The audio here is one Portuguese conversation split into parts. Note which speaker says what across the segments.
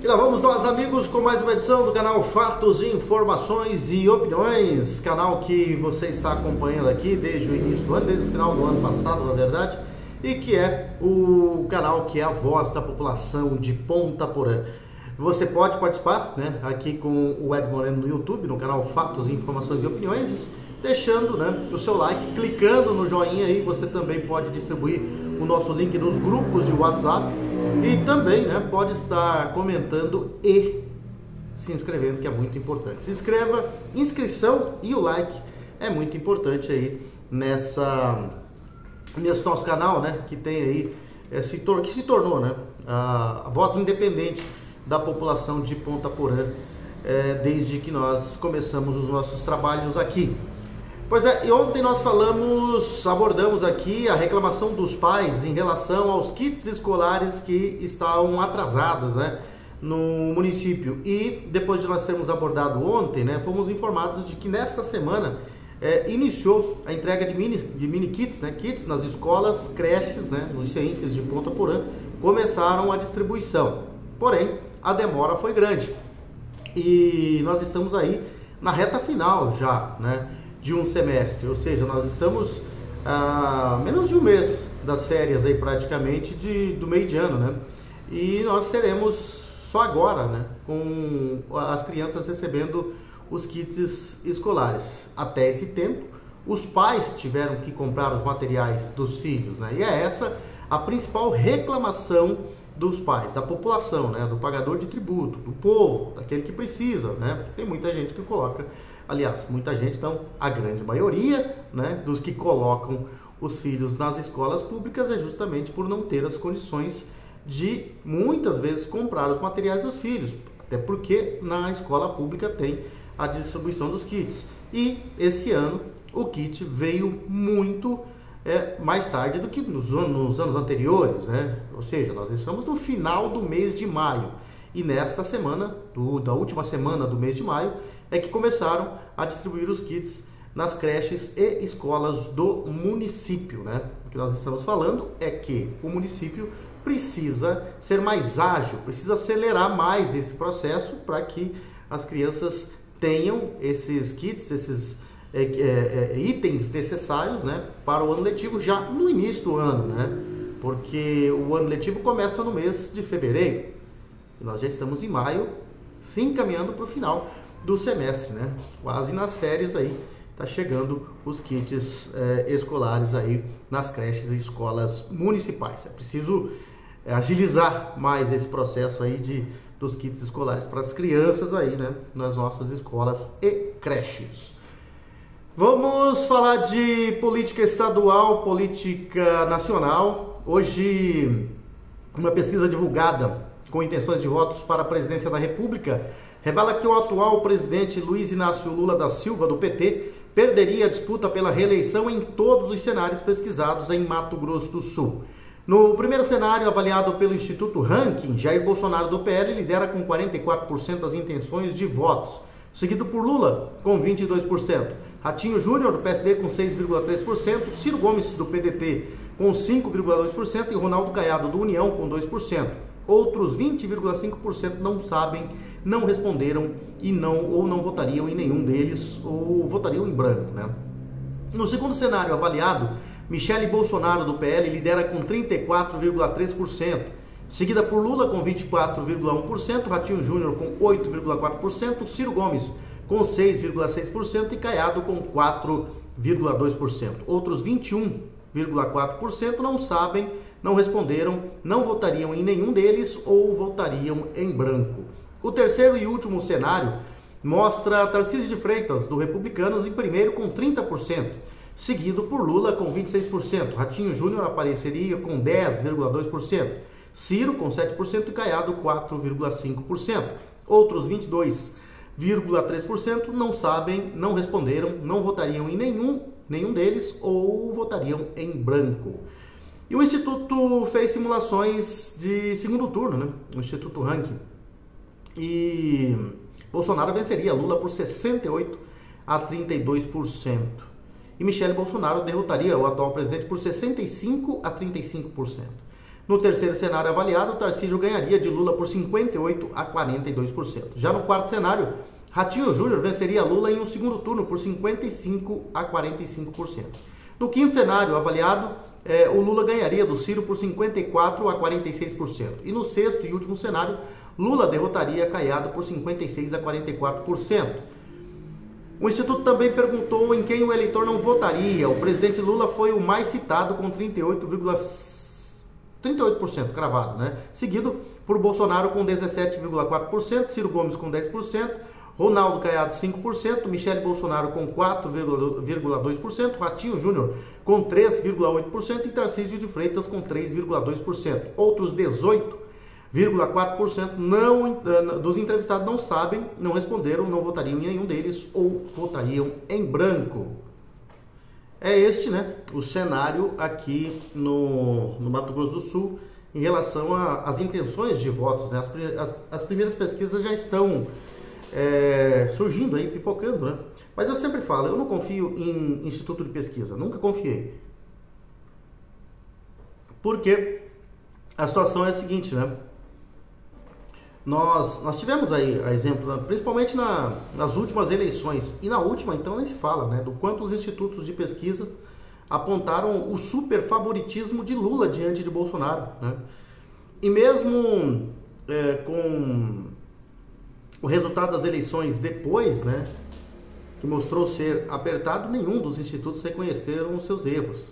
Speaker 1: E lá vamos nós, amigos, com mais uma edição do canal Fatos, Informações e Opiniões. Canal que você está acompanhando aqui desde o início do ano, desde o final do ano passado, na verdade. E que é o canal que é a voz da população de Ponta Porã. Você pode participar, né, aqui com o Ed Moreno no YouTube, no canal Fatos, Informações e Opiniões, deixando, né, o seu like, clicando no joinha aí. Você também pode distribuir o nosso link nos grupos de WhatsApp e também, né, pode estar comentando e se inscrevendo, que é muito importante. Se inscreva, inscrição e o like é muito importante aí nesse nosso canal, né, que tem aí, que se tornou, né, a voz independente da população de Ponta Porã, desde que nós começamos os nossos trabalhos aqui. Pois é, e ontem nós abordamos aqui a reclamação dos pais em relação aos kits escolares que estavam atrasados, né, no município. E depois de nós termos abordado ontem, né, fomos informados de que nesta semana iniciou a entrega de mini kits, né, kits nas escolas, creches, né, nos CEINFs de Ponta Porã, começaram a distribuição. Porém, a demora foi grande e nós estamos aí na reta final já, né, de um semestre, ou seja, nós estamos a menos de um mês das férias aí praticamente do meio de ano, né? E nós teremos só agora, né, com as crianças recebendo os kits escolares. Até esse tempo, os pais tiveram que comprar os materiais dos filhos, né? E é essa a principal reclamação dos pais, da população, né, do pagador de tributo, do povo, daquele que precisa, né? Porque tem muita gente que coloca, aliás, muita gente, não, a grande maioria, né, dos que colocam os filhos nas escolas públicas é justamente por não ter as condições de, muitas vezes, comprar os materiais dos filhos, até porque na escola pública tem a distribuição dos kits. E esse ano o kit veio muito mais tarde do que nos anos anteriores, né? Ou seja, nós estamos no final do mês de maio e nesta semana, da última semana do mês de maio, é que começaram a distribuir os kits nas creches e escolas do município, né? O que nós estamos falando é que o município precisa ser mais ágil, precisa acelerar mais esse processo para que as crianças tenham esses kits, esses itens necessários, né, para o ano letivo já no início do ano, né? Porque o ano letivo começa no mês de fevereiro e nós já estamos em maio, se encaminhando para o final do semestre, né? Quase nas férias aí, tá chegando os kits escolares aí nas creches e escolas municipais. É preciso agilizar mais esse processo aí dos kits escolares para as crianças aí, né, nas nossas escolas e creches. Vamos falar de política estadual, política nacional. Hoje, uma pesquisa divulgada com intenções de votos para a presidência da República revela que o atual presidente Luiz Inácio Lula da Silva, do PT, perderia a disputa pela reeleição em todos os cenários pesquisados em Mato Grosso do Sul. No primeiro cenário, avaliado pelo Instituto Ranking, Jair Bolsonaro, do PL, lidera com 44% das intenções de votos, seguido por Lula, com 22%, Ratinho Júnior, do PSD, com 6,3%, Ciro Gomes, do PDT, com 5,2% e Ronaldo Caiado, do União, com 2%. Outros 20,5% não sabem, não responderam ou não votariam em nenhum deles, ou votariam em branco, né? No segundo cenário avaliado, Michele Bolsonaro, do PL, lidera com 34,3%, seguida por Lula com 24,1%, Ratinho Júnior com 8,4%, Ciro Gomes com 6,6% e Caiado com 4,2%. Outros 21,4% não sabem, não responderam, não votariam em nenhum deles ou votariam em branco. O terceiro e último cenário mostra Tarcísio de Freitas, do Republicanos, em primeiro com 30%, seguido por Lula com 26%, Ratinho Júnior apareceria com 10,2%, Ciro com 7% e Caiado 4,5%. Outros 22,3% não sabem, não responderam, não votariam em nenhum deles ou votariam em branco. E o Instituto fez simulações de segundo turno, né? O Instituto Ranking. E Bolsonaro venceria Lula por 68% a 32%. E Michele Bolsonaro derrotaria o atual presidente por 65% a 35%. No terceiro cenário avaliado, o Tarcísio ganharia de Lula por 58% a 42%. Já no quarto cenário, Ratinho Júnior venceria Lula em um segundo turno por 55% a 45%. No quinto cenário avaliado, o Lula ganharia do Ciro por 54% a 46%. E no sexto e último cenário, Lula derrotaria Caiado por 56% a 44%. O Instituto também perguntou em quem o eleitor não votaria. O presidente Lula foi o mais citado com 38% cravado, né? Seguido por Bolsonaro com 17,4%, Ciro Gomes com 10%, Ronaldo Caiado 5%, Michele Bolsonaro com 4,2%, Ratinho Júnior com 3,8% e Tarcísio de Freitas com 3,2%. Outros 18,4% dos entrevistados não sabem, não responderam, não votariam em nenhum deles ou votariam em branco. É este, né, o cenário aqui no Mato Grosso do Sul em relação às intenções de votos, né? As primeiras pesquisas já estão surgindo aí, pipocando, né? Mas eu sempre falo, eu não confio em instituto de pesquisa, nunca confiei. Porque a situação é a seguinte, né? Nós tivemos aí a exemplo, né, principalmente nas últimas eleições, e na última então nem se fala, né, do quanto os institutos de pesquisa apontaram o super favoritismo de Lula diante de Bolsonaro, né? E mesmo com o resultado das eleições depois, né, que mostrou ser apertado, nenhum dos institutos reconheceram os seus erros.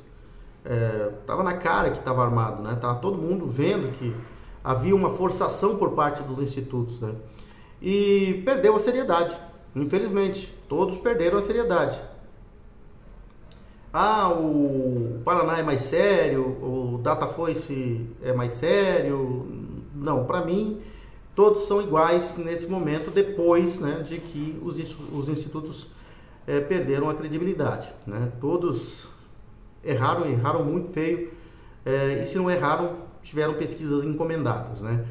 Speaker 1: Tava na cara que estava armado, né? Tava todo mundo vendo que havia uma forçação por parte dos institutos, né? E perdeu a seriedade, infelizmente, todos perderam a seriedade. O Paraná é mais sério, o Datafolha é mais sério. Não, para mim todos são iguais nesse momento, depois, né, de que os institutos perderam a credibilidade, né? Todos erraram muito feio, e se não erraram, tiveram pesquisas encomendadas, né?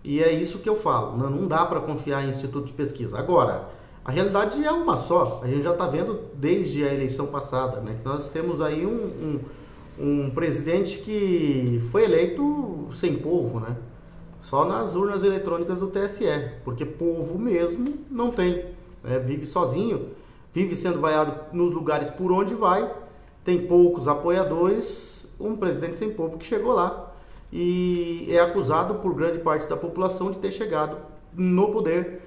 Speaker 1: E é isso que eu falo, né? Não dá para confiar em instituto de pesquisa. Agora, a realidade é uma só, a gente já está vendo desde a eleição passada, né? Nós temos aí um presidente que foi eleito sem povo, né? Só nas urnas eletrônicas do TSE, porque povo mesmo não tem, né? Vive sozinho, vive sendo vaiado nos lugares por onde vai, tem poucos apoiadores, um presidente sem povo que chegou lá e é acusado por grande parte da população de ter chegado no poder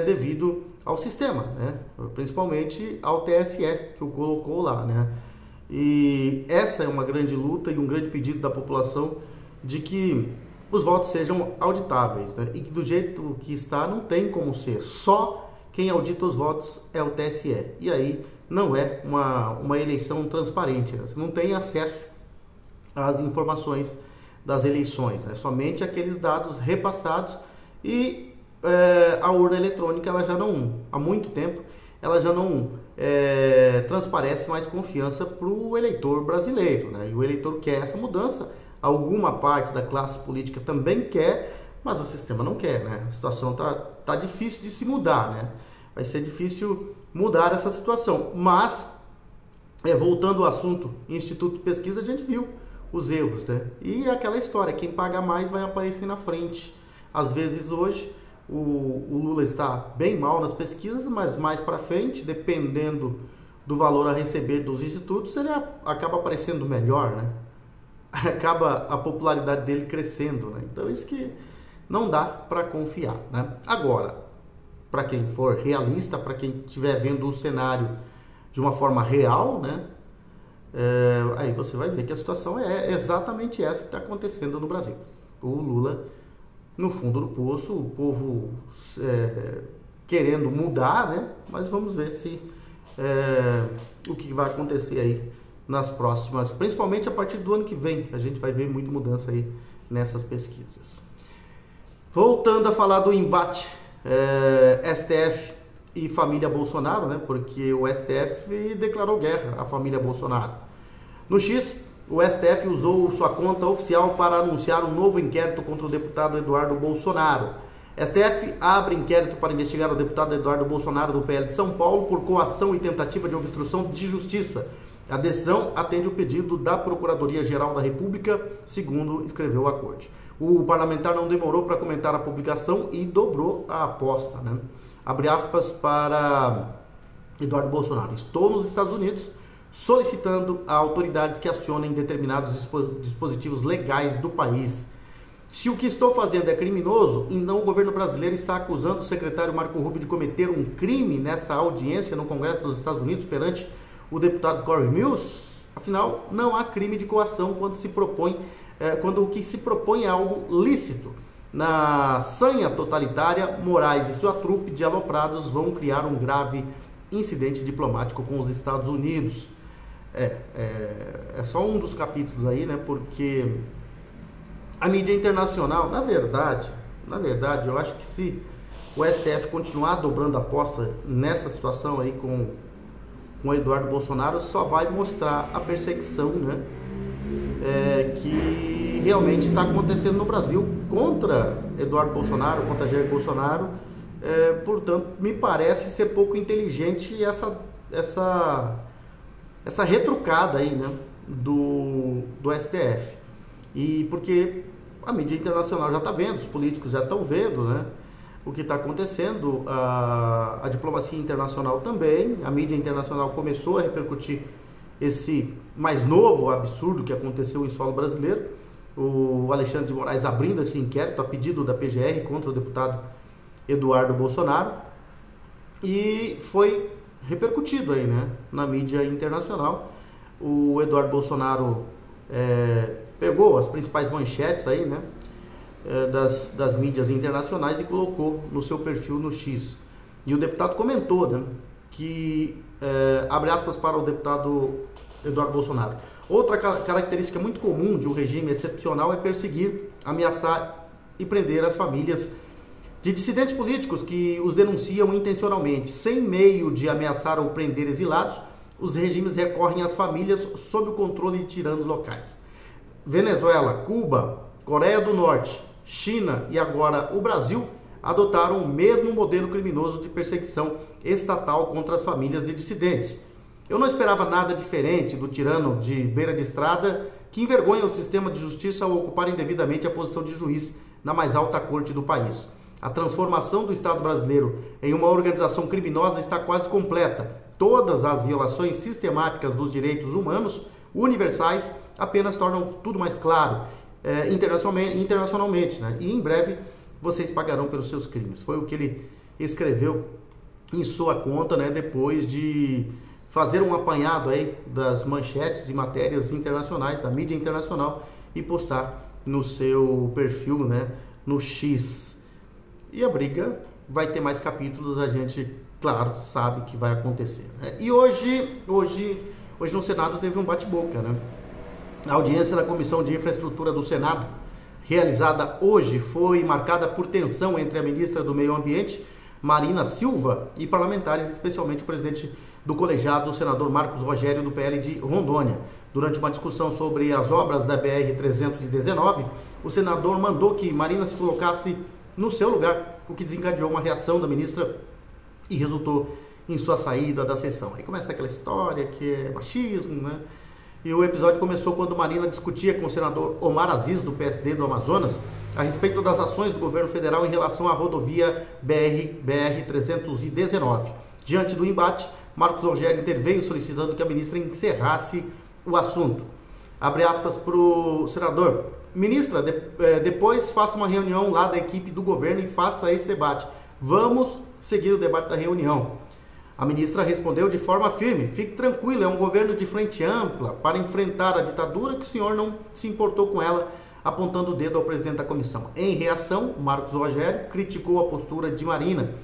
Speaker 1: devido ao sistema, né? Principalmente ao TSE que o colocou lá, né? E essa é uma grande luta e um grande pedido da população de que os votos sejam auditáveis, né? E que do jeito que está não tem como ser. Só quem audita os votos é o TSE. E aí não é uma eleição transparente, né? Você não tem acesso às informações das eleições, né? Somente aqueles dados repassados e a urna eletrônica, ela já não, há muito tempo, ela já não transparece mais confiança para o eleitor brasileiro, né? E o eleitor quer essa mudança, alguma parte da classe política também quer, mas o sistema não quer, né? A situação tá difícil de se mudar, né? Vai ser difícil mudar essa situação, mas voltando ao assunto Instituto de Pesquisa, a gente viu os erros, né? E aquela história, quem paga mais vai aparecer na frente. Às vezes hoje o Lula está bem mal nas pesquisas, mas mais para frente, dependendo do valor a receber dos institutos, ele acaba aparecendo melhor, né? Acaba a popularidade dele crescendo, né? Então isso que não dá para confiar, né? Agora, para quem for realista, para quem estiver vendo o cenário de uma forma real, né? Aí você vai ver que a situação é exatamente essa que está acontecendo no Brasil. O Lula no fundo do poço, o povo querendo mudar, né? Mas vamos ver se o que vai acontecer aí nas próximas, principalmente a partir do ano que vem, a gente vai ver muita mudança aí nessas pesquisas. Voltando a falar do embate STF e família Bolsonaro, né? Porque o STF declarou guerra à família Bolsonaro. No X, o STF usou sua conta oficial para anunciar um novo inquérito contra o deputado Eduardo Bolsonaro. STF abre inquérito para investigar o deputado Eduardo Bolsonaro do PL de São Paulo por coação e tentativa de obstrução de justiça. A decisão atende o pedido da Procuradoria-Geral da República, segundo escreveu a Corte. O parlamentar não demorou para comentar a publicação e dobrou a aposta, né? Abre aspas para Eduardo Bolsonaro. Estou nos Estados Unidos solicitando a autoridades que acionem determinados dispositivos legais do país. Se o que estou fazendo é criminoso, então o governo brasileiro está acusando o secretário Marco Rubio de cometer um crime nesta audiência no Congresso dos Estados Unidos perante o deputado Corey Mills. Afinal, não há crime de coação quando o que se propõe é algo lícito. Na sanha totalitária, Moraes e sua trupe de aloprados vão criar um grave incidente diplomático com os Estados Unidos. É só um dos capítulos aí, né? Porque a mídia internacional, na verdade, eu acho que se o STF continuar dobrando a aposta nessa situação aí com o Eduardo Bolsonaro, só vai mostrar a perseguição, né? Que realmente está acontecendo no Brasil contra Eduardo Bolsonaro, contra Jair Bolsonaro. Portanto, me parece ser pouco inteligente essa retrucada aí, né, do STF. E porque a mídia internacional já está vendo, os políticos já estão vendo, né, o que está acontecendo, a diplomacia internacional também, a mídia internacional começou a repercutir esse mais novo absurdo que aconteceu em solo brasileiro, o Alexandre de Moraes abrindo esse inquérito a pedido da PGR contra o deputado Eduardo Bolsonaro, e foi repercutido aí, né, na mídia internacional. O Eduardo Bolsonaro pegou as principais manchetes aí, né, das mídias internacionais e colocou no seu perfil no X. E o deputado comentou, né, que, abre aspas para o deputado Eduardo Bolsonaro, outra característica muito comum de um regime excepcional é perseguir, ameaçar e prender as famílias de dissidentes políticos que os denunciam intencionalmente. Sem meio de ameaçar ou prender exilados, os regimes recorrem às famílias sob o controle de tiranos locais. Venezuela, Cuba, Coreia do Norte, China e agora o Brasil adotaram o mesmo modelo criminoso de perseguição estatal contra as famílias de dissidentes. Eu não esperava nada diferente do tirano de beira de estrada que envergonha o sistema de justiça ao ocupar indevidamente a posição de juiz na mais alta corte do país. A transformação do Estado brasileiro em uma organização criminosa está quase completa. Todas as violações sistemáticas dos direitos humanos universais apenas tornam tudo mais claro internacionalmente, né? E em breve vocês pagarão pelos seus crimes. Foi o que ele escreveu em sua conta, né, depois de fazer um apanhado aí das manchetes e matérias internacionais, da mídia internacional, e postar no seu perfil, né, no X. E a briga vai ter mais capítulos, a gente, claro, sabe que vai acontecer, né? E hoje no Senado teve um bate-boca, né? A audiência da Comissão de Infraestrutura do Senado, realizada hoje, foi marcada por tensão entre a ministra do Meio Ambiente, Marina Silva, e parlamentares, especialmente o presidente do colegiado, o senador Marcos Rogério, do PL de Rondônia. Durante uma discussão sobre as obras da BR-319, o senador mandou que Marina se colocasse no seu lugar, o que desencadeou uma reação da ministra e resultou em sua saída da sessão. Aí começa aquela história que é machismo, né? E o episódio começou quando Marina discutia com o senador Omar Aziz, do PSD do Amazonas, a respeito das ações do governo federal em relação à rodovia BR-319. Diante do embate, Marcos Rogério interveio solicitando que a ministra encerrasse o assunto. Abre aspas para o senador. Ministra, depois faça uma reunião lá da equipe do governo e faça esse debate. Vamos seguir o debate da reunião. A ministra respondeu de forma firme. Fique tranquilo, é um governo de frente ampla para enfrentar a ditadura que o senhor não se importou com ela, apontando o dedo ao presidente da comissão. Em reação, Marcos Rogério criticou a postura de Marina.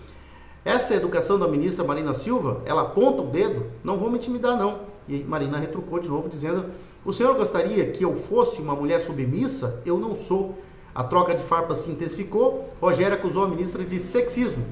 Speaker 1: Essa é a educação da ministra Marina Silva? Ela aponta o dedo? Não vou me intimidar, não. E Marina retrucou de novo, dizendo: o senhor gostaria que eu fosse uma mulher submissa? Eu não sou. A troca de farpas se intensificou. Rogério acusou a ministra de sexismo.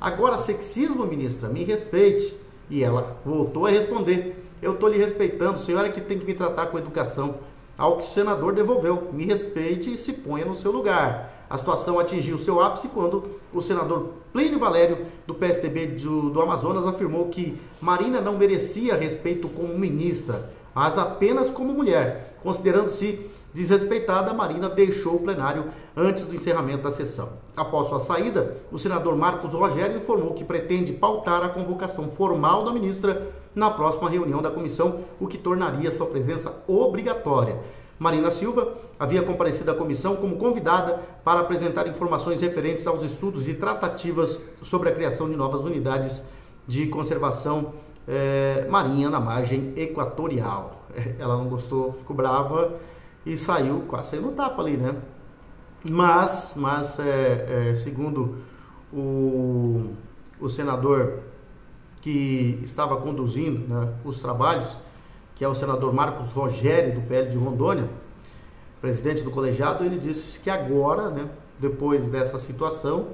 Speaker 1: Agora, sexismo, ministra? Me respeite. E ela voltou a responder: eu estou lhe respeitando, a senhora que tem que me tratar com educação. Ao que o senador devolveu: me respeite e se ponha no seu lugar. A situação atingiu seu ápice quando o senador Plínio Valério, do PSDB do Amazonas, afirmou que Marina não merecia respeito como ministra. mas apenas como mulher. Considerando-se desrespeitada, Marina deixou o plenário antes do encerramento da sessão. Após sua saída, o senador Marcos Rogério informou que pretende pautar a convocação formal da ministra na próxima reunião da comissão, o que tornaria sua presença obrigatória. Marina Silva havia comparecido à comissão como convidada para apresentar informações referentes aos estudos e tratativas sobre a criação de novas unidades de conservação marinha na margem equatorial. Ela não gostou, ficou brava e saiu, quase saiu no tapa ali, né? Mas segundo o senador que estava conduzindo, né, os trabalhos, que é o senador Marcos Rogério, do PL de Rondônia, presidente do colegiado, ele disse que agora, né, depois dessa situação,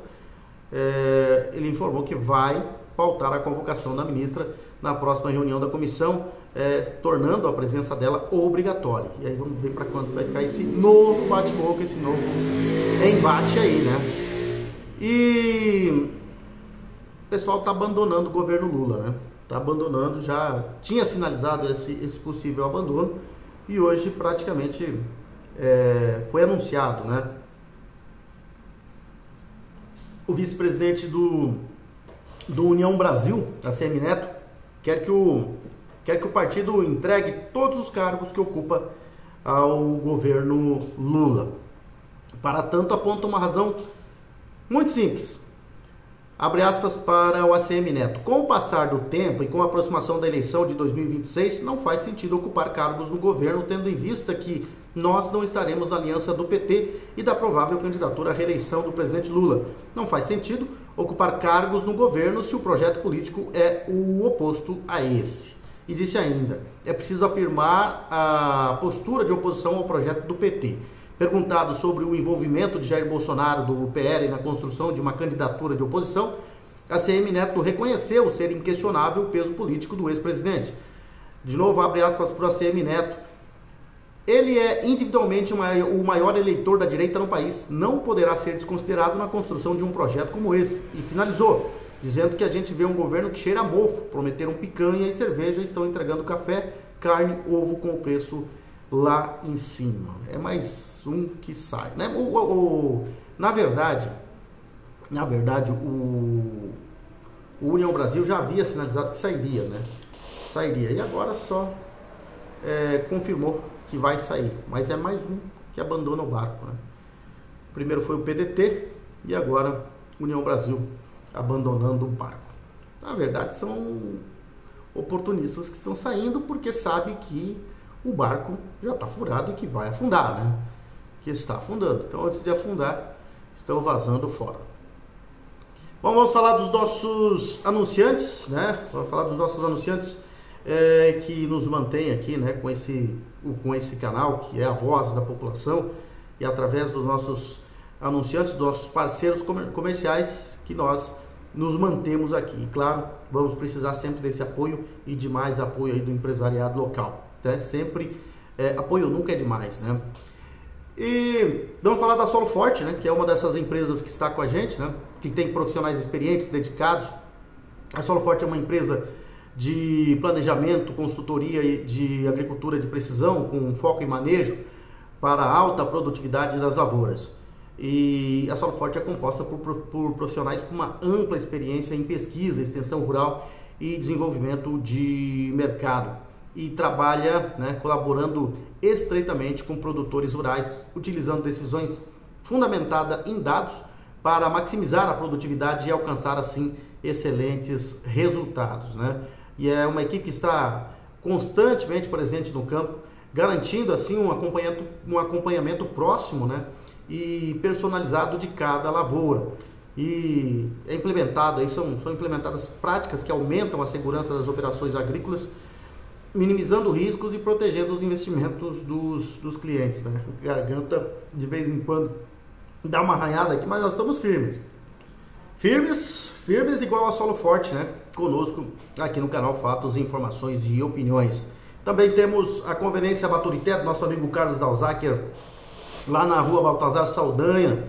Speaker 1: ele informou que vai pautar a convocação da ministra na próxima reunião da comissão, tornando a presença dela obrigatória. E aí vamos ver para quando vai ficar esse novo bate-boca, esse novo embate aí, né? E o pessoal está abandonando o governo Lula, né? Está abandonando, já tinha sinalizado esse possível abandono e hoje praticamente foi anunciado, né? O vice-presidente do União Brasil, ACM Neto, quer que o partido entregue todos os cargos que ocupa ao governo Lula. Para tanto, aponta uma razão muito simples. Abre aspas para o ACM Neto. Com o passar do tempo e com a aproximação da eleição de 2026, não faz sentido ocupar cargos no governo, tendo em vista que nós não estaremos na aliança do PT e da provável candidatura à reeleição do presidente Lula. Não faz sentido ocupar cargos no governo se o projeto político é o oposto a esse. E disse ainda, é preciso afirmar a postura de oposição ao projeto do PT. Perguntado sobre o envolvimento de Jair Bolsonaro do PL na construção de uma candidatura de oposição, ACM Neto reconheceu ser inquestionável o peso político do ex-presidente. De novo, abre aspas para o ACM Neto. Ele é individualmente o maior eleitor da direita no país, não poderá ser desconsiderado na construção de um projeto como esse. E finalizou, dizendo que a gente vê um governo que cheira a mofo, prometeram picanha e cerveja, estão entregando café, carne, ovo com o preço lá em cima. É mais um que sai, né? Na verdade, o União Brasil já havia sinalizado que sairia, né? Sairia, e agora só confirmou que vai sair, mas é mais um que abandona o barco, né? Primeiro foi o PDT e agora União Brasil abandonando o barco. Na verdade, são oportunistas que estão saindo porque sabem que o barco já está furado e que vai afundar, né? Que está afundando. Então, antes de afundar, estão vazando fora. Bom, vamos falar dos nossos anunciantes, né? Vamos falar dos nossos anunciantes que nos mantêm aqui, né? Com esse canal, que é a voz da população, e através dos nossos anunciantes, dos nossos parceiros comerciais, que nós nos mantemos aqui. E claro, vamos precisar sempre desse apoio e de mais apoio aí do empresariado local, né? Sempre apoio nunca é demais, né? E vamos falar da Solo Forte, né? Que é uma dessas empresas que está com a gente, né? Que tem profissionais experientes, dedicados. A Solo Forte é uma empresa de planejamento, consultoria de agricultura de precisão, com foco em manejo para alta produtividade das lavouras. E a Solo Forte é composta por profissionais com uma ampla experiência em pesquisa, extensão rural e desenvolvimento de mercado. E trabalha, né, colaborando estreitamente com produtores rurais, utilizando decisões fundamentadas em dados para maximizar a produtividade e alcançar, assim, excelentes resultados, né? E é uma equipe que está constantemente presente no campo, garantindo, assim, um acompanhamento próximo, né, e personalizado de cada lavoura. E é implementado, aí são implementadas práticas que aumentam a segurança das operações agrícolas, minimizando riscos e protegendo os investimentos dos clientes, né? Garganta de vez em quando dá uma arranhada aqui, mas nós estamos firmes. Firmes igual a Solo Forte, né? Conosco aqui no canal Fatos, Informações e Opiniões. Também temos a Conveniência Baturité do nosso amigo Carlos Dalzacker, lá na rua Baltazar Saldanha,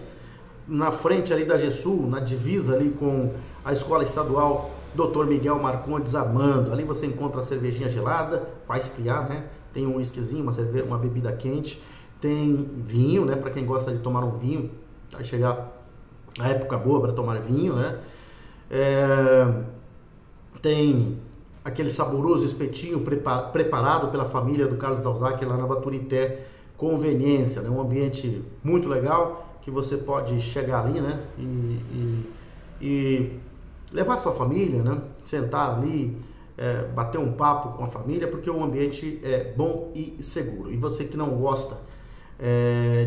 Speaker 1: na frente ali da GESUL, na divisa ali com a Escola Estadual Dr. Miguel Marcondes Armando. Ali você encontra a cervejinha gelada, vai esfriar, né? tem um whiskyzinho, uma bebida quente, tem vinho, né, para quem gosta de tomar um vinho, vai chegar a época boa para tomar vinho, né? Tem aquele saboroso espetinho preparado pela família do Carlos Dalzacchi lá na Baturité Conveniência, né? Um ambiente muito legal que você pode chegar ali, né? E levar sua família, né? Sentar ali, bater um papo com a família, porque o ambiente é bom e seguro. E você que não gosta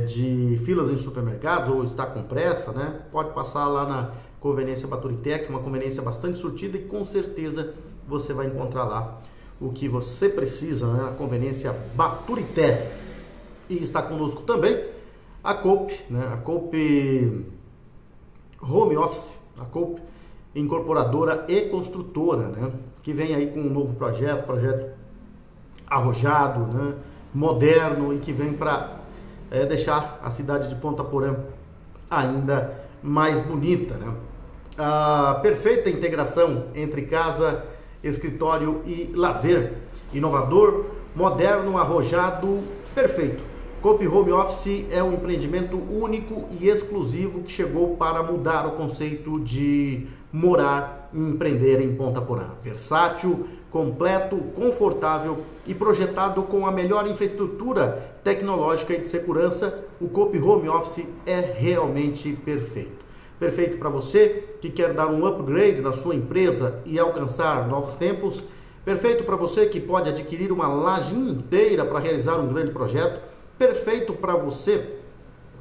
Speaker 1: de filas em supermercados ou está com pressa, né? Pode passar lá na Conveniência Baturité, que é uma conveniência bastante surtida, e com certeza você vai encontrar lá o que você precisa, né? Na Conveniência Baturité. E está conosco também a Coop, né? A Coop Home Office, a Coop incorporadora e construtora, né? Que vem aí com um novo projeto arrojado, né? Moderno, e que vem para deixar a cidade de Ponta Porã ainda mais bonita, né? A perfeita integração entre casa, escritório e lazer, inovador, moderno, arrojado, perfeito. Coop Home Office é um empreendimento único e exclusivo que chegou para mudar o conceito de morar e empreender em Ponta Porã. Versátil, completo, confortável e projetado com a melhor infraestrutura tecnológica e de segurança, o Coop Home Office é realmente perfeito. Perfeito para você que quer dar um upgrade na sua empresa e alcançar novos tempos. Perfeito para você que pode adquirir uma laje inteira para realizar um grande projeto. Perfeito para você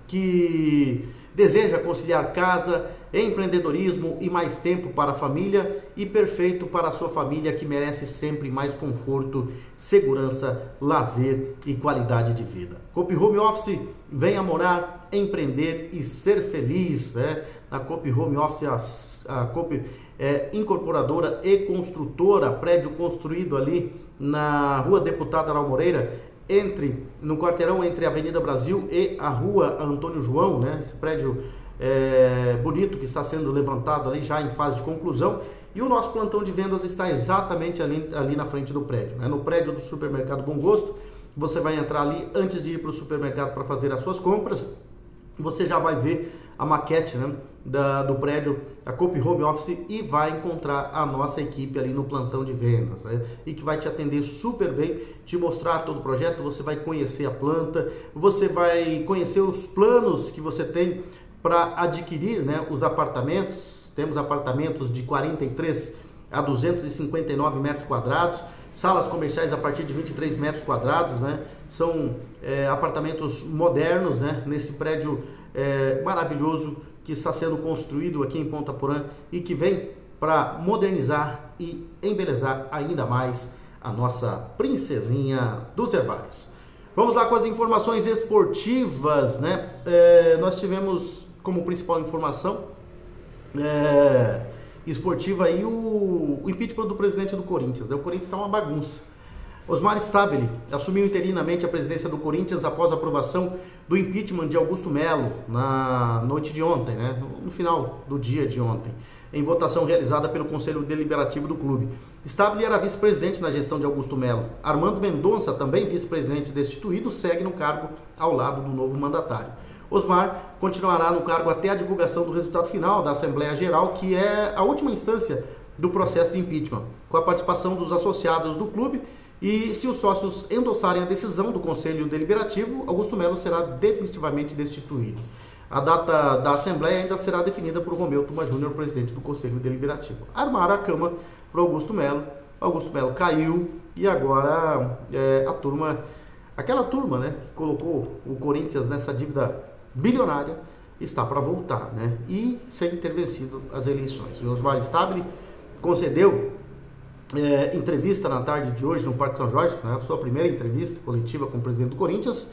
Speaker 1: que deseja conciliar casa, empreendedorismo e mais tempo para a família. E perfeito para a sua família que merece sempre mais conforto, segurança, lazer e qualidade de vida. Coop Home Office, venha morar, empreender e ser feliz, né? Na Coop Home Office, a Coop é incorporadora e construtora, prédio construído ali na Rua Deputada Aral Moreira, no quarteirão entre a Avenida Brasil e a Rua Antônio João, né? Esse prédio bonito que está sendo levantado ali já em fase de conclusão, e o nosso plantão de vendas está exatamente ali na frente do prédio, né? No prédio do Supermercado Bom Gosto. Você vai entrar ali antes de ir para o supermercado para fazer as suas compras. Você já vai ver a maquete, né, do prédio, a Coop Home Office, e vai encontrar a nossa equipe ali no plantão de vendas, né, e que vai te atender super bem, te mostrar todo o projeto. Você vai conhecer a planta, você vai conhecer os planos que você tem para adquirir, né, os apartamentos. Temos apartamentos de 43 a 259 metros quadrados, salas comerciais a partir de 23 metros quadrados, né? São apartamentos modernos, né? Nesse prédio maravilhoso que está sendo construído aqui em Ponta Porã e que vem para modernizar e embelezar ainda mais a nossa princesinha dos herbais. Vamos lá com as informações esportivas, né? Nós tivemos como principal informação esportiva aí o impeachment do presidente do Corinthians, né? O Corinthians está uma bagunça. Osmar Stabile assumiu interinamente a presidência do Corinthians após a aprovação do impeachment de Augusto Melo na noite de ontem, né? No final do dia de ontem, em votação realizada pelo Conselho Deliberativo do clube. Stabile era vice-presidente na gestão de Augusto Melo. Armando Mendonça, também vice-presidente destituído, segue no cargo ao lado do novo mandatário. Osmar continuará no cargo até a divulgação do resultado final da Assembleia Geral, que é a última instância do processo de impeachment, com a participação dos associados do clube. E se os sócios endossarem a decisão do Conselho Deliberativo, Augusto Melo será definitivamente destituído. A data da Assembleia ainda será definida por Romeu Tuma Júnior, presidente do Conselho Deliberativo. Armaram a cama para Augusto Melo caiu e agora aquela turma, né, que colocou o Corinthians nessa dívida bilionária, está para voltar, né, e sem ter vencido as eleições. O Osmar Stabile concedeu entrevista na tarde de hoje no Parque São Jorge, né, sua primeira entrevista coletiva com o presidente do Corinthians,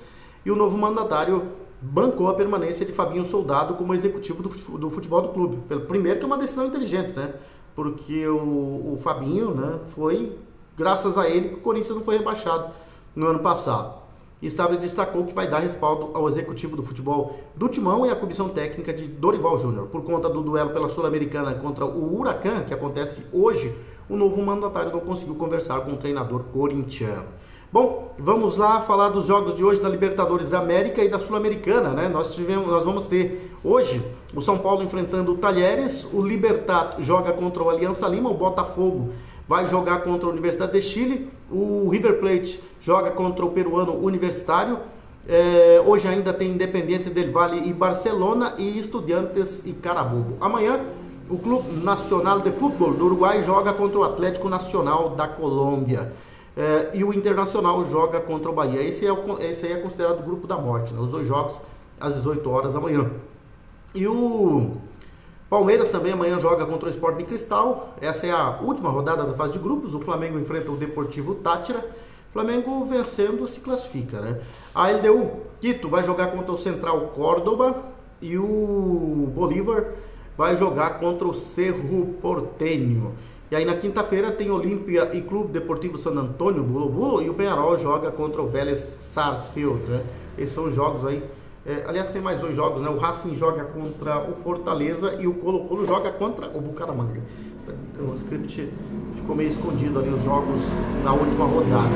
Speaker 1: e o novo mandatário bancou a permanência de Fabinho Soldado como executivo do futebol do clube. Primeiro que é uma decisão inteligente, né, porque o Fabinho, né, foi graças a ele que o Corinthians não foi rebaixado no ano passado. Stabile destacou que vai dar respaldo ao executivo do futebol do Timão e à comissão técnica de Dorival Júnior. Por conta do duelo pela Sul-Americana contra o Huracan, que acontece hoje, o novo mandatário não conseguiu conversar com o treinador corintiano. Bom, vamos lá falar dos jogos de hoje da Libertadores da América e da Sul-Americana, né? Nós vamos ter hoje o São Paulo enfrentando o Talheres, o Libertad joga contra o Alianza Lima, o Botafogo vai jogar contra a Universidade de Chile, o River Plate joga contra o peruano Universitário, hoje ainda tem Independiente del Valle e Barcelona e Estudiantes e Carabobo. Amanhã o Clube Nacional de Futebol do Uruguai joga contra o Atlético Nacional da Colômbia. E o Internacional joga contra o Bahia. Esse aí é considerado o grupo da morte, né? Os dois jogos às 18 horas da manhã. E o Palmeiras também amanhã joga contra o Sporting Cristal. Essa é a última rodada da fase de grupos. O Flamengo enfrenta o Deportivo Táchira. O Flamengo vencendo se classifica, né? A LDU Quito vai jogar contra o Central Córdoba. E o Bolívar vai jogar contra o Cerro Porteño. E aí na quinta-feira tem Olímpia e Clube Deportivo San Antônio Bulo Bulo, e o Peñarol joga contra o Vélez Sarsfield, né? Esses são os jogos aí. Aliás, tem mais dois jogos, né? O Racing joga contra o Fortaleza e o Colo-Colo joga contra o Bucaramanga. O script ficou meio escondido ali, os jogos na última rodada.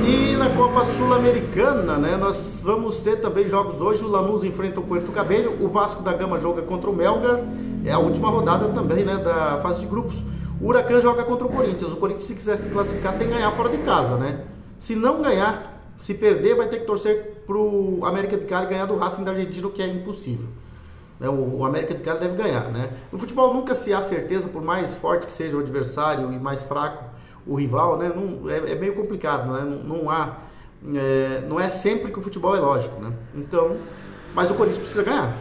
Speaker 1: E na Copa Sul-Americana, né? Nós vamos ter também jogos hoje. O Lanús enfrenta o Puerto Cabello, o Vasco da Gama joga contra o Melgar. É a última rodada também, né? Da fase de grupos. O Huracan joga contra o Corinthians. O Corinthians, se quiser se classificar, tem que ganhar fora de casa, né? Se não ganhar, se perder, vai ter que torcer pro América de Cali ganhar do Racing da Argentina, o que é impossível. O América de Cali deve ganhar, né? No futebol nunca se há certeza, por mais forte que seja o adversário e mais fraco o rival, né? É meio complicado, né? Não é sempre que o futebol é lógico, né? Então, mas o Corinthians precisa ganhar.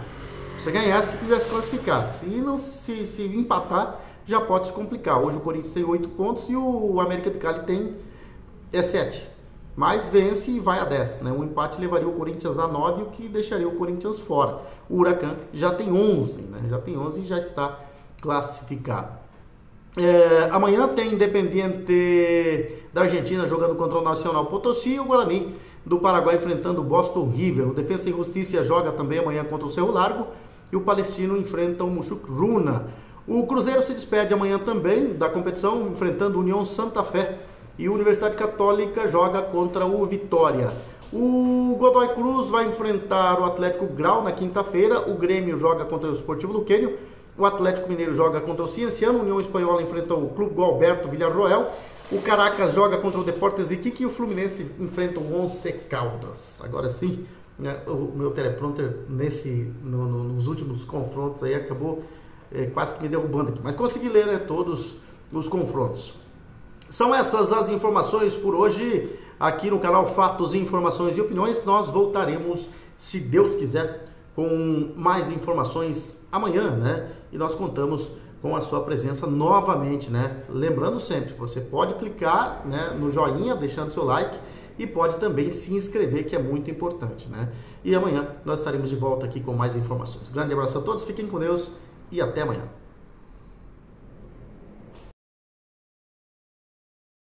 Speaker 1: Precisa ganhar se quiser se classificar. Se empatar, já pode se complicar. Hoje o Corinthians tem 8 pontos e o América de Cali tem 7. Mas vence e vai a 10. Né? O empate levaria o Corinthians a 9, o que deixaria o Corinthians fora. O Huracan já tem 11, né? Já tem 11 e já está classificado. Amanhã tem Independiente da Argentina jogando contra o Nacional Potosí e o Guarani do Paraguai enfrentando o Boston River. O Defensa e Justiça joga também amanhã contra o Cerro Largo e o Palestino enfrenta o Muxuc Runa. O Cruzeiro se despede amanhã também da competição, enfrentando o União Santa Fé. E a Universidade Católica joga contra o Vitória. O Godoy Cruz vai enfrentar o Atlético Grau na quinta-feira. O Grêmio joga contra o Sportivo Luquenio. O Atlético Mineiro joga contra o Cienciano. A União Espanhola enfrenta o Clube Gualberto Villarroel. O Caracas joga contra o Deportes Iquique. E o Fluminense enfrenta o Once Caldas. Agora sim, né, o meu teleprompter nos últimos confrontos aí acabou quase que me derrubando aqui, mas consegui ler, né, todos os confrontos. São essas as informações por hoje aqui no canal Fatos, Informações e Opiniões. Nós voltaremos, se Deus quiser, com mais informações amanhã, né? E nós contamos com a sua presença novamente, né? Lembrando sempre, você pode clicar, né, no joinha, deixando seu like, e pode também se inscrever, que é muito importante, né? E amanhã nós estaremos de volta aqui com mais informações. Grande abraço a todos, fiquem com Deus e até amanhã.